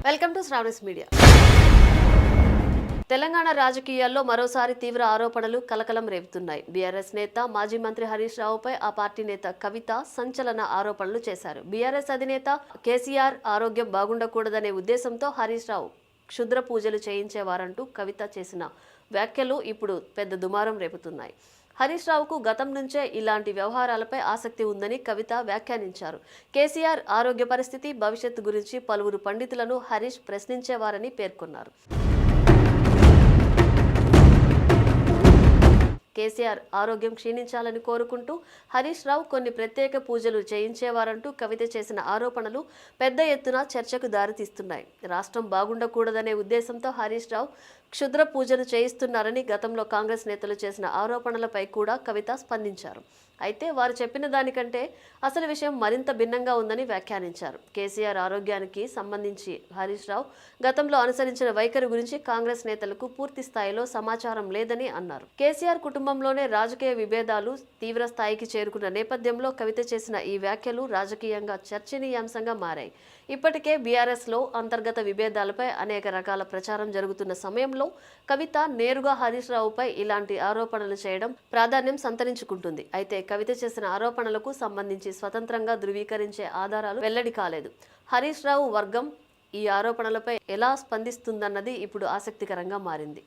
Welcome to Sravani's media. Telangana రాజకీయాల్లో మరోసారి తీవ్ర ఆరోపణలు కలకలం రేపుతున్నాయి. బీఆర్ఎస్ నేత మాజీ మంత్రి హరీష్ రావుపై ఆ పార్టీ నేత కవిత సంచలన ఆరోపణలు చేశారు. బీఆర్ఎస్ అధినేత కేసీఆర్ ఆరోగ్యం బాగుండకూడదనే ఉద్దేశంతో హరీష్ రావు క్షుద్ర పూజలు చేయించేవారంటూ కవిత చేసిన వ్యాఖ్యలు ఇప్పుడు పెద్ద దుమారం రేపుతున్నాయి. హరీష్ రావుకు గతం నుంచే ఇలాంటి వ్యవహారాలపై ఆసక్తి ఉందని కవిత వ్యాఖ్యానించారు. కేసీఆర్ ఆరోగ్య పరిస్థితి, భవిష్యత్తు గురించి పలువురు పండితులను హరీష్ ప్రశ్నించేవారని పేర్కొన్నారు. కేసీఆర్ ఆరోగ్యం క్షీణించాలని కోరుకుంటూ హరీష్ రావు కొన్ని ప్రత్యేక పూజలు చేయించేవారంటూ కవిత చేసిన ఆరోపణలు పెద్ద ఎత్తున చర్చకు దారితీస్తున్నాయి. రాష్ట్రం బాగుండకూడదనే ఉద్దేశంతో హరీష్ రావు క్షుద్ర పూజలు చేయిస్తున్నారని గతంలో కాంగ్రెస్ నేతలు చేసిన ఆరోపణలపై కూడా కవిత స్పందించారు. అయితే వారు చెప్పిన దానికంటే అసలు విషయం మరింత భిన్నంగా ఉందని వ్యాఖ్యానించారు. కేసీఆర్ ఆరోగ్యానికి సంబంధించి హరీష్ రావు గతంలో అనుసరించిన వైఖరి గురించి కాంగ్రెస్ నేతలకు పూర్తి స్థాయిలో సమాచారం లేదని అన్నారు. కేసీఆర్ కుటుంబంలోనే రాజకీయ విభేదాలు తీవ్ర స్థాయికి చేరుకున్న నేపథ్యంలో కవిత చేసిన ఈ వ్యాఖ్యలు రాజకీయంగా చర్చనీయాంశంగా మారాయి. ఇప్పటికే బీఆర్ఎస్లో అంతర్గత విభేదాలపై అనేక రకాల ప్రచారం జరుగుతున్న సమయంలో కవిత నేరుగా హరీష్ రావుపై ఇలాంటి ఆరోపణలు చేయడం ప్రాధాన్యం సంతరించుకుంటుంది. అయితే కవిత చేసిన ఆరోపణలకు సంబంధించి స్వతంత్రంగా ధృవీకరించే ఆధారాలు వెల్లడి కాలేదు. హరీష్ రావు వర్గం ఈ ఆరోపణలపై ఎలా స్పందిస్తుందన్నది ఇప్పుడు ఆసక్తికరంగా మారింది.